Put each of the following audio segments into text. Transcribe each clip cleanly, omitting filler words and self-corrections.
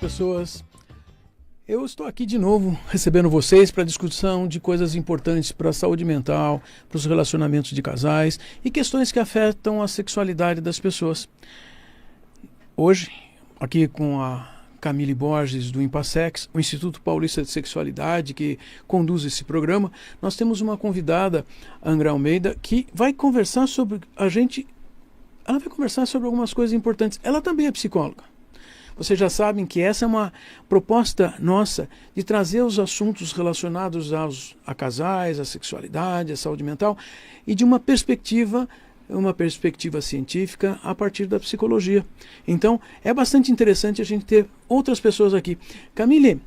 pessoas. Eu estou aqui de novo recebendo vocês para discussão de coisas importantes para a saúde mental, para os relacionamentos de casais e questões que afetam a sexualidade das pessoas. Hoje, aqui com a Camille Borges do Impassex, o Instituto Paulista de Sexualidade, que conduz esse programa, nós temos uma convidada, Angra Almeida, que vai conversar sobre ela vai conversar sobre algumas coisas importantes. Ela também é psicóloga. Vocês já sabem que essa é uma proposta nossa de trazer os assuntos relacionados a casais, à sexualidade, à saúde mental e de uma perspectiva científica a partir da psicologia. Então, é bastante interessante a gente ter outras pessoas aqui. Camille,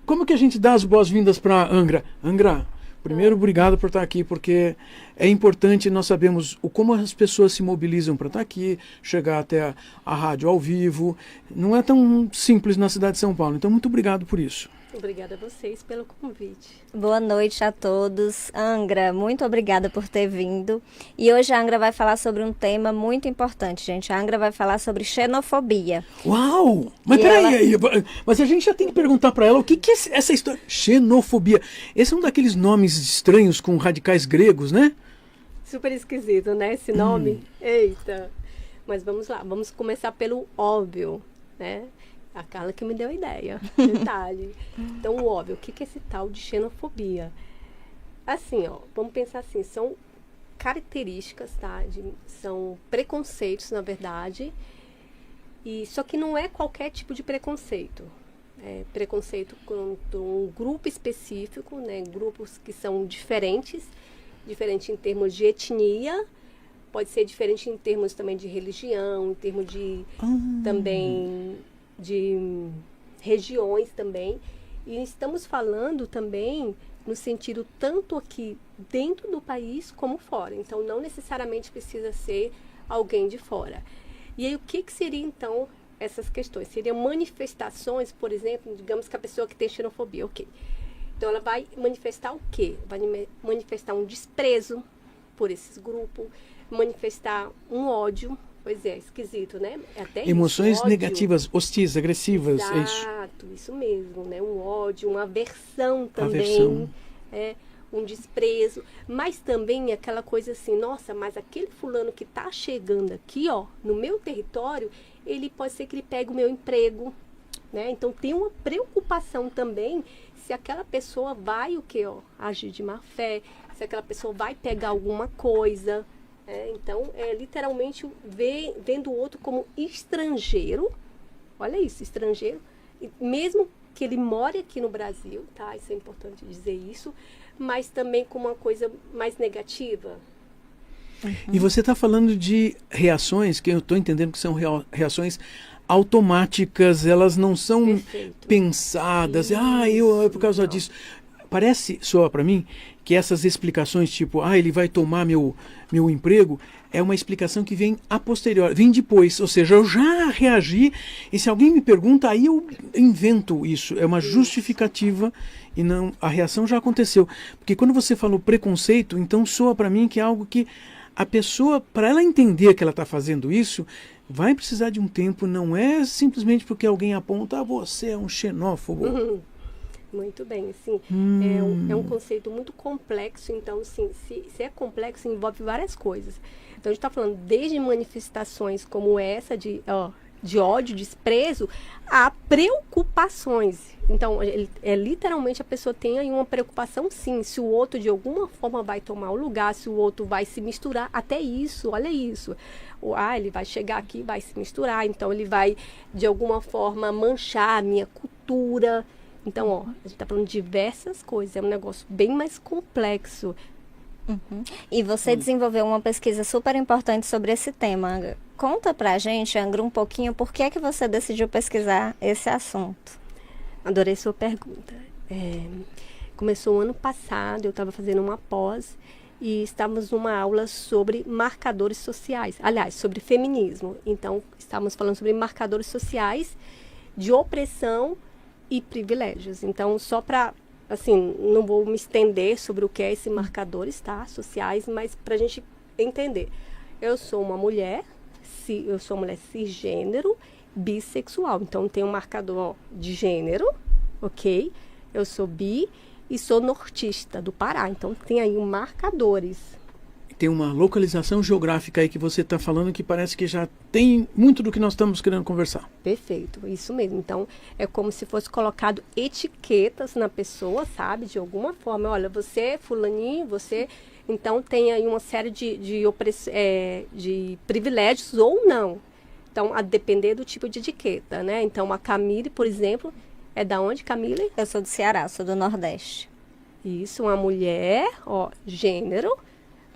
como que a gente dá as boas-vindas para Angra? Angra, primeiro, obrigado por estar aqui, porque é importante nós sabemos como as pessoas se mobilizam para estar aqui, chegar até a rádio ao vivo. Não é tão simples na cidade de São Paulo, então muito obrigado por isso. Obrigada a vocês pelo convite. Boa noite a todos. Angra, muito obrigada por ter vindo. E hoje a Angra vai falar sobre um tema muito importante, gente. A Angra vai falar sobre xenofobia. Uau! Mas peraí, mas a gente já tem que perguntar para ela o que é essa história. Xenofobia. Esse é um daqueles nomes estranhos com radicais gregos, né? Super esquisito, né, esse nome? Eita! Mas vamos lá, vamos começar pelo óbvio, né? A Carla que me deu a ideia, detalhe. Então, o óbvio, o que é esse tal de xenofobia? Assim, ó, vamos pensar assim, são características, tá? São preconceitos, na verdade, e só que não é qualquer tipo de preconceito. É preconceito contra um grupo específico, né? Grupos que são diferente em termos de etnia, pode ser diferente em termos também de religião, em termos de também de regiões também, e estamos falando também no sentido tanto aqui dentro do país como fora, então não necessariamente precisa ser alguém de fora. E aí o que seria então essas questões? Seriam manifestações, por exemplo, digamos que a pessoa que tem xenofobia, ok. Então ela vai manifestar o quê? Vai manifestar um desprezo por esses grupos, manifestar um ódio. Pois é, esquisito, né? Até emoções isso, ódio, negativas, hostis, agressivas. Exato, isso mesmo, né? Um ódio, uma aversão também, um desprezo, mas também aquela coisa assim, nossa, mas aquele fulano que está chegando aqui, ó, no meu território, ele pode ser que ele pegue o meu emprego, né? Então tem uma preocupação também se aquela pessoa vai agir de má fé, se aquela pessoa vai pegar alguma coisa. Então, literalmente vendo o outro como estrangeiro, olha isso, estrangeiro, e mesmo que ele more aqui no Brasil, tá? Isso é importante dizer isso, mas também com uma coisa mais negativa. E você está falando de reações, que eu estou entendendo que são reações automáticas, elas não são pensadas, é por causa disso. Parece, só para mim, que essas explicações, tipo, ele vai tomar meu emprego, é uma explicação que vem a posteriori, vem depois. Ou seja, eu já reagi, e se alguém me pergunta, aí eu invento isso. É uma justificativa, e não, a reação já aconteceu. Porque quando você falou preconceito, então soa para mim que é algo que a pessoa, para ela entender que ela está fazendo isso, vai precisar de um tempo, não é simplesmente porque alguém aponta, você é um xenófobo. Muito bem, assim, é um conceito muito complexo, então, assim, se é complexo, envolve várias coisas. Então, a gente está falando desde manifestações como essa de ódio, desprezo, a preocupações. Então, literalmente a pessoa tem aí uma preocupação, sim, se o outro de alguma forma vai tomar o lugar, se o outro vai se misturar, até isso, olha isso. Ele vai chegar aqui, vai se misturar, então ele vai, de alguma forma, manchar a minha cultura. Então, a gente está falando de diversas coisas, é um negócio bem mais complexo. E você desenvolveu uma pesquisa super importante sobre esse tema, Angra. Conta pra gente, Angra, um pouquinho, por que você decidiu pesquisar esse assunto? Adorei sua pergunta. Começou o ano passado, eu estava fazendo uma pós e estávamos numa aula sobre marcadores sociais, aliás, sobre feminismo. Então, estávamos falando sobre marcadores sociais de opressão e privilégios. Então, só para, assim, não vou me estender sobre o que é esses marcadores, tá, sociais, mas para a gente entender. Eu sou uma mulher cisgênero bissexual. Então, tem um marcador ó, de gênero, ok? Eu sou bi e sou nortista do Pará. Então, tem aí marcadores. Tem uma localização geográfica aí que você está falando que parece que já tem muito do que nós estamos querendo conversar. Perfeito, isso mesmo. Então, é como se fosse colocado etiquetas na pessoa, sabe? De alguma forma. Olha, você é fulaninho, você... Então, tem aí uma série de privilégios ou não. Então, a depender do tipo de etiqueta, né? Então, a Camille, por exemplo, é da onde, Camille? Eu sou do Ceará, sou do Nordeste. Isso, uma mulher, ó, gênero,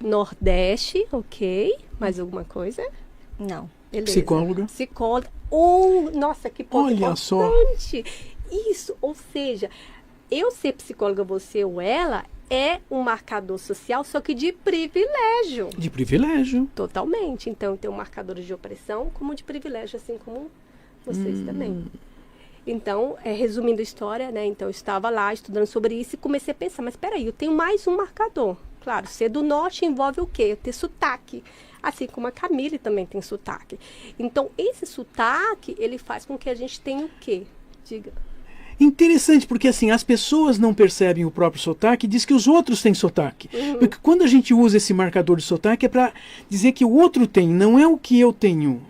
Nordeste, ok. Mais alguma coisa? Não. Beleza. Psicóloga. Psicóloga. Nossa, que ponto Olha importante. só. Isso, ou seja, eu ser psicóloga, você ou ela, é um marcador social, só que de privilégio. De privilégio. Totalmente. Então, tem um marcador de opressão como de privilégio, assim como vocês também. Então, resumindo a história, né? Então, eu estava lá estudando sobre isso e comecei a pensar, mas peraí, eu tenho mais um marcador. Claro, ser do norte envolve o quê? Eu ter sotaque. Assim como a Camille também tem sotaque. Então, esse sotaque, ele faz com que a gente tenha o quê? Diga. Interessante, porque assim, as pessoas não percebem o próprio sotaque e diz que os outros têm sotaque. Porque quando a gente usa esse marcador de sotaque é para dizer que o outro tem, não é o que eu tenho.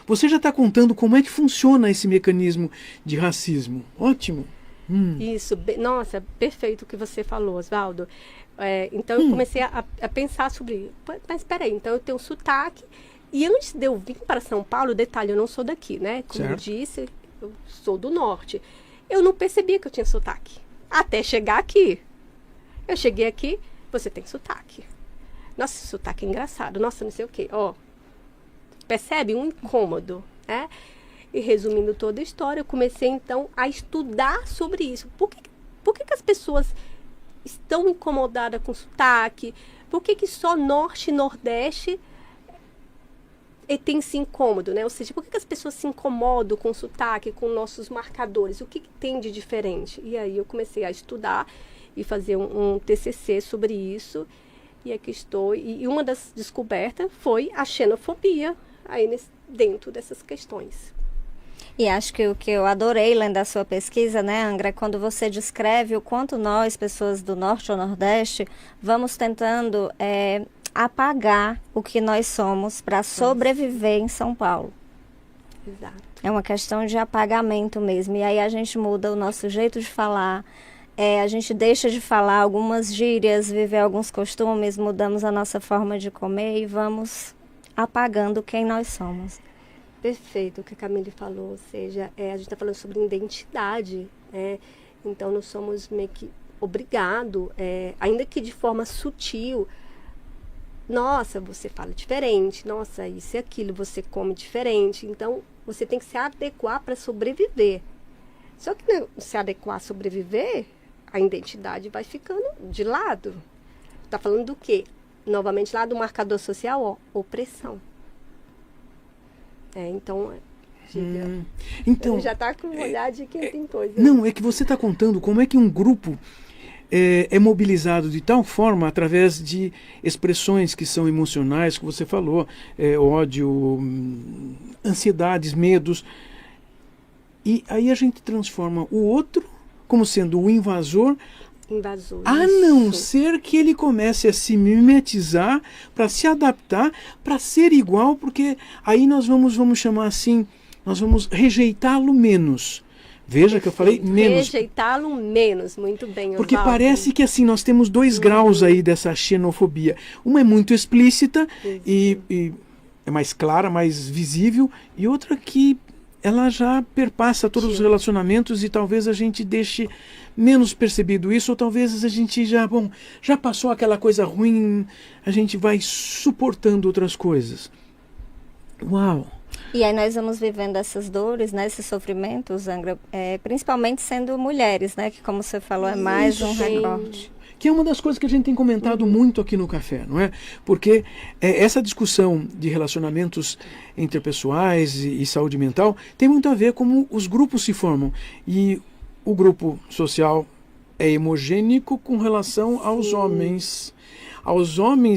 Você já está contando como é que funciona esse mecanismo de racismo. Ótimo. Isso, nossa, perfeito o que você falou, Osvaldo. Então, eu comecei a pensar sobre... Mas espera aí, então eu tenho sotaque. E antes de eu vir para São Paulo, detalhe, eu não sou daqui, né? Como eu disse, eu sou do norte. Eu não percebia que eu tinha sotaque. Até chegar aqui. Eu cheguei aqui, você tem sotaque. Nossa, esse sotaque é engraçado. Nossa, não sei o quê. Ó, percebe? Um incômodo, né? E resumindo toda a história, eu comecei então a estudar sobre isso. Por que as pessoas estão incomodadas com sotaque? Por que só Norte e Nordeste tem esse incômodo, né? Ou seja, por que as pessoas se incomodam com o sotaque, com nossos marcadores? O que tem de diferente? E aí eu comecei a estudar e fazer um TCC sobre isso. E aqui estou. E uma das descobertas foi a xenofobia aí dentro dessas questões. E acho que o que eu adorei lendo a sua pesquisa, né, Angra, é quando você descreve o quanto nós, pessoas do Norte ou Nordeste, vamos tentando apagar o que nós somos para sobreviver em São Paulo. Exato. É uma questão de apagamento mesmo. E aí a gente muda o nosso jeito de falar, a gente deixa de falar algumas gírias, viver alguns costumes, mudamos a nossa forma de comer e vamos apagando quem nós somos. Perfeito o que a Camille falou, ou seja, a gente está falando sobre identidade, então nós somos meio que obrigados, ainda que de forma sutil, nossa, você fala diferente, nossa, isso e aquilo, você come diferente, então você tem que se adequar para sobreviver. Só que não se adequar a sobreviver, a identidade vai ficando de lado. Está falando do quê? Novamente lá do marcador social, opressão. Então, diga. Então, já está com um olhar de quem tem coisa. Não, é que você está contando como é que um grupo é mobilizado de tal forma através de expressões que são emocionais, que você falou, ódio, ansiedades, medos. E aí a gente transforma o outro como sendo o invasor, a não ser que ele comece a se mimetizar para se adaptar, para ser igual, porque aí nós vamos chamar assim, nós vamos rejeitá-lo menos. Veja que eu falei menos. Rejeitá-lo menos, muito bem, Osvaldo. Porque parece que assim, nós temos dois graus aí dessa xenofobia. Uma é muito explícita e é mais clara, mais visível, e outra que ela já perpassa todos os relacionamentos e talvez a gente deixe menos percebido isso, ou talvez a gente já passou aquela coisa ruim, a gente vai suportando outras coisas. Uau! E aí nós vamos vivendo essas dores, né, esses sofrimentos, Angra, principalmente sendo mulheres, né, que como você falou é mais um recorte. Que é uma das coisas que a gente tem comentado muito aqui no Café, não é? Porque essa discussão de relacionamentos interpessoais e saúde mental tem muito a ver com como os grupos se formam. E o grupo social é hemogênico com relação aos homens.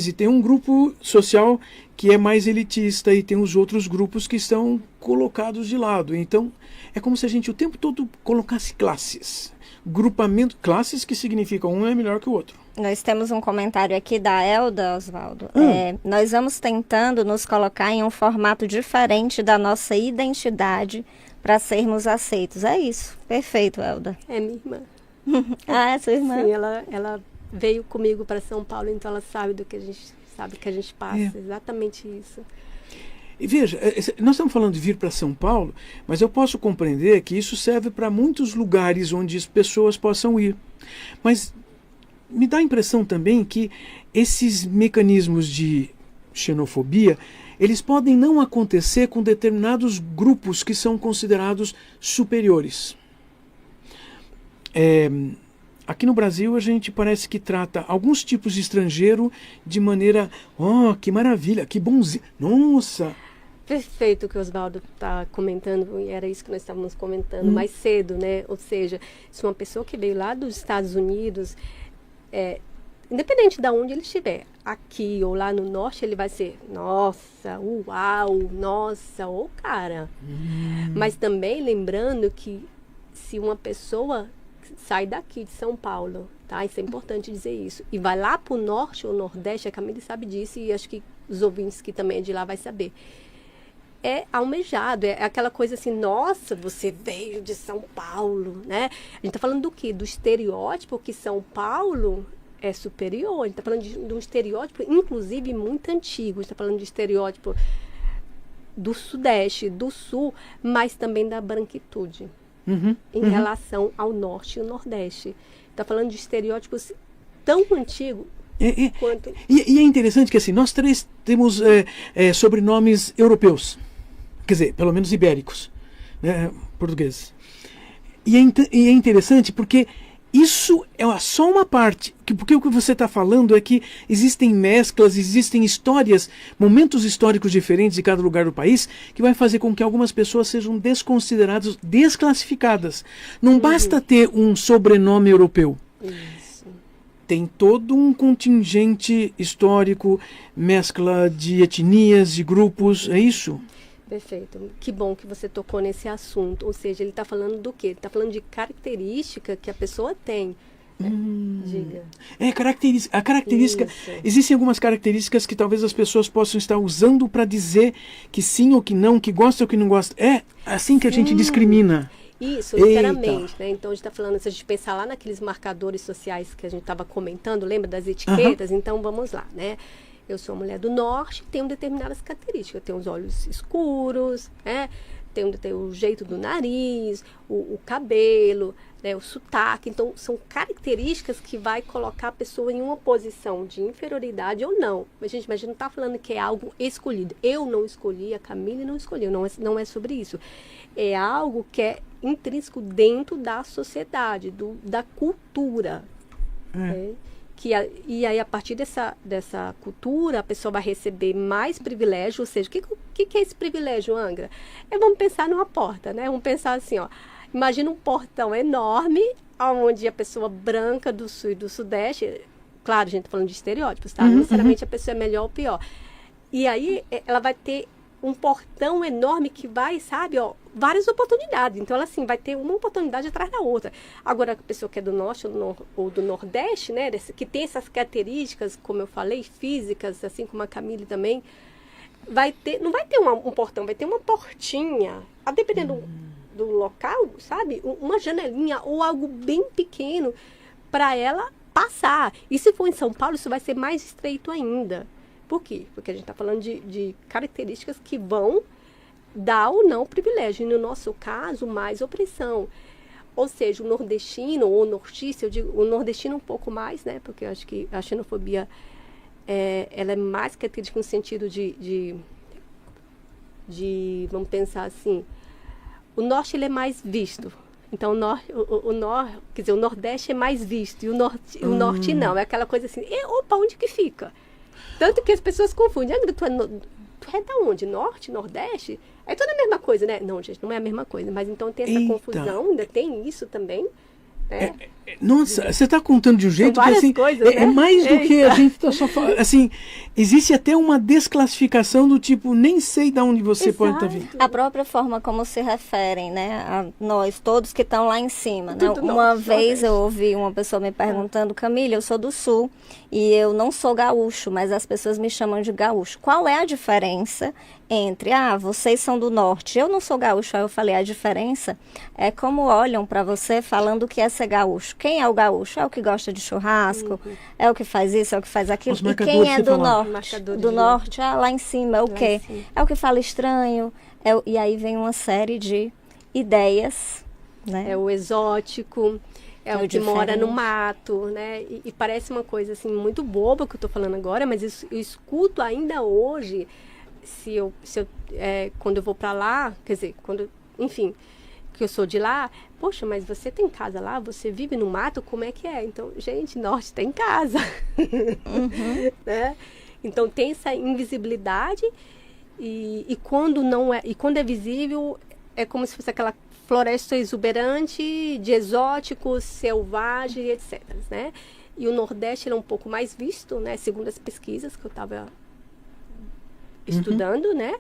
E tem um grupo social que é mais elitista, e tem os outros grupos que estão colocados de lado. Então, é como se a gente o tempo todo colocasse classes. Grupamento, classes que significam um é melhor que o outro. Nós temos um comentário aqui da Elda, Oswaldo. Nós vamos tentando nos colocar em um formato diferente da nossa identidade para sermos aceitos. É isso. Perfeito, Elda. É minha irmã. Ah, é sua irmã? Sim, ela veio comigo para São Paulo, então ela sabe do que a gente sabe, que a gente passa. Exatamente isso. E veja, nós estamos falando de vir para São Paulo, mas eu posso compreender que isso serve para muitos lugares onde as pessoas possam ir. Mas me dá a impressão também que esses mecanismos de xenofobia, eles podem não acontecer com determinados grupos que são considerados superiores. Aqui no Brasil a gente parece que trata alguns tipos de estrangeiro de maneira, que maravilha, que bonzinho, nossa... Perfeito o que o Oswaldo está comentando, e era isso que nós estávamos comentando mais cedo, né? Ou seja, se uma pessoa que veio lá dos Estados Unidos, independente de onde ele estiver, aqui ou lá no norte, ele vai ser, nossa, uau, nossa, ô cara. Mas também lembrando que se uma pessoa sai daqui de São Paulo, tá? Isso é importante dizer isso, e vai lá para o norte ou nordeste, a Camille sabe disso, e acho que os ouvintes que também é de lá vai saber. É almejado, é aquela coisa assim, nossa, você veio de São Paulo, né? A gente está falando do quê? Do estereótipo que São Paulo é superior. A gente está falando de um estereótipo, inclusive, muito antigo. A gente está falando de estereótipo do Sudeste, do Sul, mas também da branquitude, em relação ao Norte e o Nordeste. Está falando de estereótipos tão antigos. Quanto... E é interessante que assim, nós três temos sobrenomes europeus, quer dizer, pelo menos ibéricos, né, portugueses. E é interessante porque isso é só uma parte, porque o que você está falando é que existem mesclas, existem histórias, momentos históricos diferentes de cada lugar do país, que vai fazer com que algumas pessoas sejam desconsideradas, desclassificadas. Não basta ter um sobrenome europeu. Tem todo um contingente histórico, mescla de etnias, de grupos, é isso? Perfeito. Que bom que você tocou nesse assunto. Ou seja, ele está falando do quê? Ele está falando de característica que a pessoa tem. Diga. A característica. Isso. Existem algumas características que talvez as pessoas possam estar usando para dizer que sim ou que não, que gosta ou que não gosta. É assim que a gente discrimina. Isso, literalmente, né? Então a gente está falando, se a gente pensar lá naqueles marcadores sociais que a gente estava comentando, lembra das etiquetas? Então vamos lá, né? Eu sou mulher do norte, tenho determinadas características. Eu tenho os olhos escuros, né? Tenho o jeito do nariz, o cabelo, né? O sotaque. Então são características que vai colocar a pessoa em uma posição de inferioridade ou não. Mas a gente não está falando que é algo escolhido. Eu não escolhi, a Camille não escolheu, não é sobre isso. É algo que é intrínseco dentro da sociedade, da cultura. E aí, a partir dessa cultura, a pessoa vai receber mais privilégio. Ou seja, o que é esse privilégio, Angra? Vamos pensar numa porta, né? Vamos pensar assim, ó. Imagina um portão enorme, onde a pessoa branca do Sul e do Sudeste... Claro, a gente está falando de estereótipos, tá? Não necessariamente a pessoa é melhor ou pior. E aí, ela vai ter um portão enorme que vai, sabe, ó, várias oportunidades. Então, ela, assim, vai ter uma oportunidade atrás da outra. Agora, a pessoa que é do Norte ou do Nordeste, né, que tem essas características, como eu falei, físicas, assim como a Camille também, não vai ter um portão, vai ter uma portinha, a dependendo do local, sabe, uma janelinha ou algo bem pequeno para ela passar. E se for em São Paulo, isso vai ser mais estreito ainda. Por quê? Porque a gente está falando de características que vão dar ou não privilégio. E no nosso caso, mais opressão. Ou seja, o nordestino ou o nortista, eu digo o nordestino um pouco mais, né? Porque eu acho que a xenofobia ela é mais característica no sentido de vamos pensar assim, o norte ele é mais visto. Então, quer dizer, o Nordeste é mais visto e o norte não. É aquela coisa assim, opa, onde que fica? Tanto que as pessoas confundem. Tu é da onde? Norte, Nordeste? É tudo a mesma coisa, né? Não, gente, não é a mesma coisa. Mas então tem essa confusão, ainda tem isso também. Né? Nossa, você está contando de um jeito que várias assim, coisas, é né? mais do que a Eita. gente está só falando. Assim, existe até uma desclassificação do tipo, nem sei de onde você pode estar vindo. A própria forma como se referem, né, a nós, todos que estão lá em cima, né? Tudo Uma norte, vez eu nordeste. ouvi uma pessoa me perguntando, Camila, eu sou do Sul e eu não sou gaúcho, mas as pessoas me chamam de gaúcho. Qual é a diferença entre, vocês são do Norte, eu não sou gaúcho? Aí eu falei, a diferença é como olham para você falando o que é ser gaúcho. Quem é o gaúcho? É o que gosta de churrasco, é o que faz isso, é o que faz aquilo. Os E marcadores quem é você do falava. Norte? Marcadores Do de Norte, lá em cima, é o Lá em quê? cima. É o que fala estranho. E aí vem uma série de ideias, né? É o exótico, é É o o que mora no diferente. mato, né? E parece uma coisa assim muito boba que eu tô falando agora, mas eu escuto ainda hoje, quando eu vou para lá, quer dizer, enfim, que eu sou de lá, poxa, mas você tem casa lá? Você vive no mato? Como é que é? Então, gente, Norte tem casa, né? Então tem essa invisibilidade e quando não é, e quando é visível, é como se fosse aquela floresta exuberante de exóticos, selvagem, etc, né? E o Nordeste ele é um pouco mais visto, né? Segundo as pesquisas que eu estava estudando, né?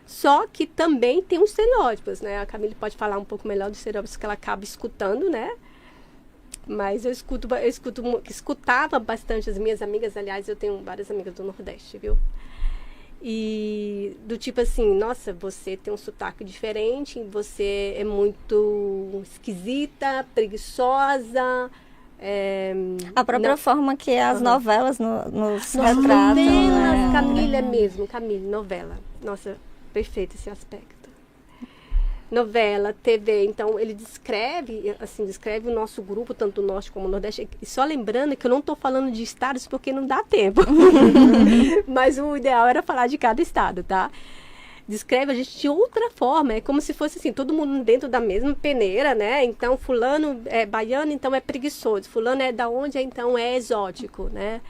Só que também tem os estereótipos, né? A Camille pode falar um pouco melhor dos estereótipos que ela acaba escutando, né? Mas eu escutava bastante as minhas amigas, aliás, eu tenho várias amigas do Nordeste, viu? E do tipo assim, nossa, você tem um sotaque diferente, você é muito esquisita, preguiçosa. A própria não- forma que as novelas nos Nossa, retratam, novelas, né? Camila mesmo, Camille, novela. Nossa, perfeito esse aspecto. Novela, TV, então ele descreve o nosso grupo, tanto o Norte como o Nordeste. E só lembrando que eu não estou falando de estados porque não dá tempo. Mas o ideal era falar de cada estado, tá? Descreve a gente de outra forma, é como se fosse assim, todo mundo dentro da mesma peneira, né? Então, fulano é baiano, então é preguiçoso. Fulano é da onde, então é exótico, né?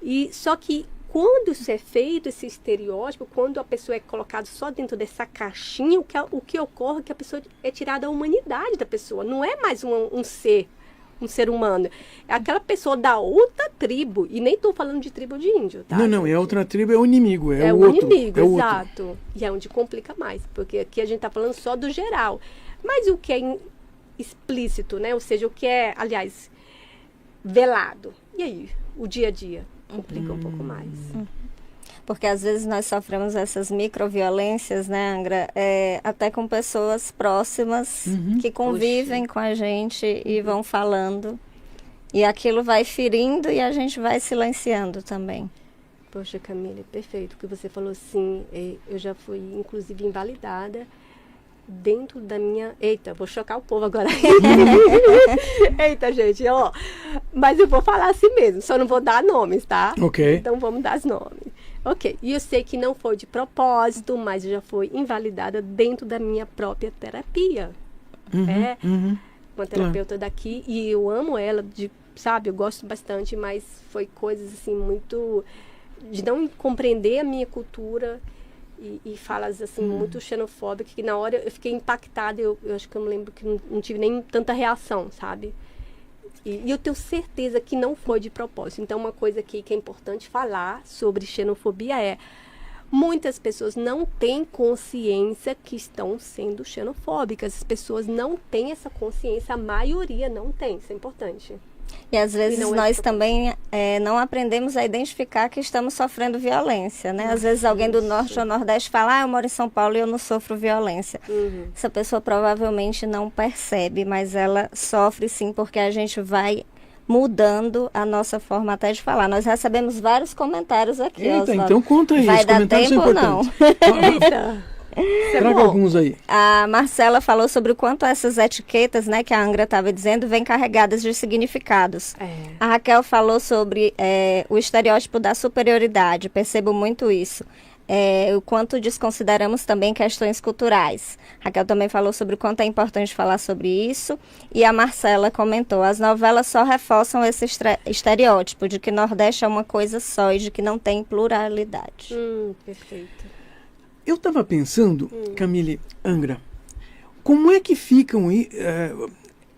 E só que quando isso é feito, esse estereótipo, quando a pessoa é colocada só dentro dessa caixinha, o que ocorre é que a pessoa é tirada a humanidade da pessoa. Não é mais um ser humano. É aquela pessoa da outra tribo. E nem estou falando de tribo de índio, tá? Não, é outra tribo, é o inimigo, É o o outro. inimigo, é o outro. exato. E é onde complica mais, porque aqui a gente está falando só do geral. Mas o que é explícito, né? Ou seja, o que é, aliás, velado. E aí, o dia a dia? Complica um pouco mais. Porque às vezes nós sofremos essas microviolências, né, Angra? Até com pessoas próximas que convivem com a gente e vão falando. E aquilo vai ferindo e a gente vai silenciando também. Poxa, Camila, perfeito. O que você falou, sim. Eu já fui, inclusive, invalidada dentro da minha... Eita, vou chocar o povo agora. Eita, gente, ó. Mas eu vou falar assim mesmo, só não vou dar nomes, tá? Ok. Então vamos dar os nomes. Ok, e eu sei que não foi de propósito, mas eu já fui invalidada dentro da minha própria terapia. Uma terapeuta daqui, e eu amo ela, sabe, eu gosto bastante, mas foi coisas assim muito... de não compreender a minha cultura e falas assim muito xenofóbicas, que na hora eu fiquei impactada, eu acho que eu me lembro que não tive nem tanta reação, sabe? E eu tenho certeza que não foi de propósito. Então, uma coisa aqui que é importante falar sobre xenofobia é: muitas pessoas não têm consciência que estão sendo xenofóbicas. As pessoas não têm essa consciência, a maioria não tem. Isso é importante. E às vezes não é nós de também não aprendemos a identificar que estamos sofrendo violência, né? Às vezes alguém do Norte ou Nordeste fala, eu moro em São Paulo e eu não sofro violência. Essa pessoa provavelmente não percebe, mas ela sofre sim, porque a gente vai mudando a nossa forma até de falar. Nós recebemos vários comentários aqui. Eita, Oswaldo. então conta aí, Vai os dar comentários tempo são ou não? importantes. Eita! Isso é Traga bom. alguns aí. A Marcela falou sobre o quanto essas etiquetas, né, que a Angra estava dizendo, vêm carregadas de significados. A Raquel falou sobre o estereótipo da superioridade, percebo muito isso. O quanto desconsideramos também questões culturais. A Raquel também falou sobre o quanto é importante falar sobre isso. E a Marcela comentou, as novelas só reforçam esse estereótipo de que Nordeste é uma coisa só e de que não tem pluralidade. Perfeito. Eu estava pensando, Camille, Angra, como é que ficam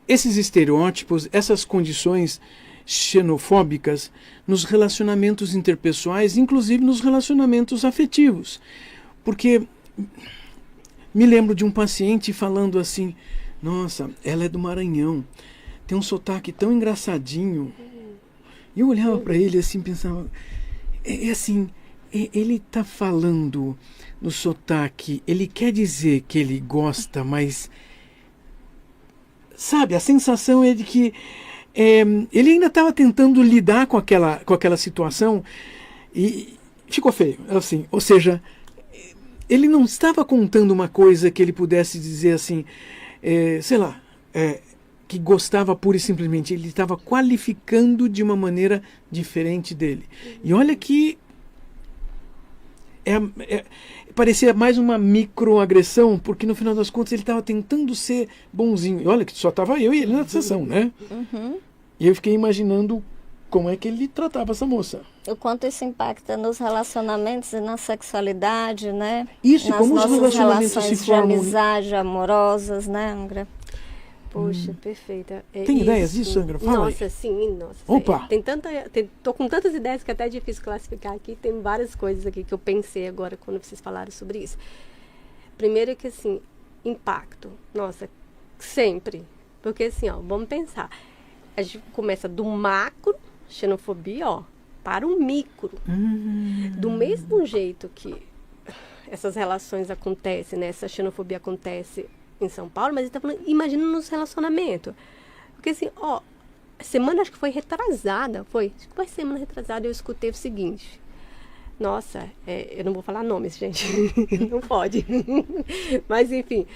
esses estereótipos, essas condições xenofóbicas nos relacionamentos interpessoais, inclusive nos relacionamentos afetivos. Porque me lembro de um paciente falando assim, nossa, ela é do Maranhão, tem um sotaque tão engraçadinho. E eu olhava para ele assim, pensava, assim, ele está falando no sotaque, ele quer dizer que ele gosta, mas, sabe, a sensação é de que ele ainda estava tentando lidar com aquela situação e ficou feio, assim, ou seja, ele não estava contando uma coisa que ele pudesse dizer assim, sei lá, que gostava pura e simplesmente, ele estava qualificando de uma maneira diferente dele. E olha que parecia mais uma microagressão, porque no final das contas ele estava tentando ser bonzinho. E olha que só estava eu e ele na sessão, né? Uhum. E eu fiquei imaginando como é que ele tratava essa moça. O quanto isso impacta nos relacionamentos e na sexualidade, né? Isso, nas como os nossas relacionamentos relações se de formam. amizade, amorosas, né, Angra? Poxa, perfeita. Tem ideias disso, Angra? Fala nossa, aí. sim, nossa. Opa! Tô com tantas ideias que até é difícil classificar aqui. Tem várias coisas aqui que eu pensei agora quando vocês falaram sobre isso. Primeiro que, assim, impacto. Nossa, sempre. Porque, assim, ó, vamos pensar. A gente começa do macro, xenofobia, ó, para o micro. Do mesmo jeito que essas relações acontecem, né? Essa xenofobia acontece em São Paulo, mas ele tá falando, imagina nos relacionamentos. Porque assim, ó, semana acho que foi retrasada, acho que foi semana retrasada, eu escutei o seguinte. Nossa, eu não vou falar nomes, gente. Não pode. Mas enfim,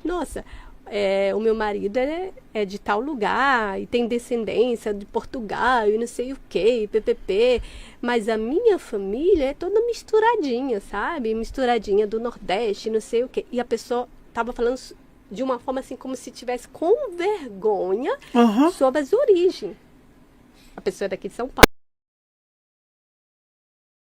nossa, o meu marido é de tal lugar e tem descendência de Portugal e não sei o que, PPP, mas a minha família é toda misturadinha, sabe? Misturadinha do Nordeste, não sei o que. E a pessoa estava falando de uma forma assim, como se tivesse com vergonha sobre as origens. A pessoa é daqui de São Paulo.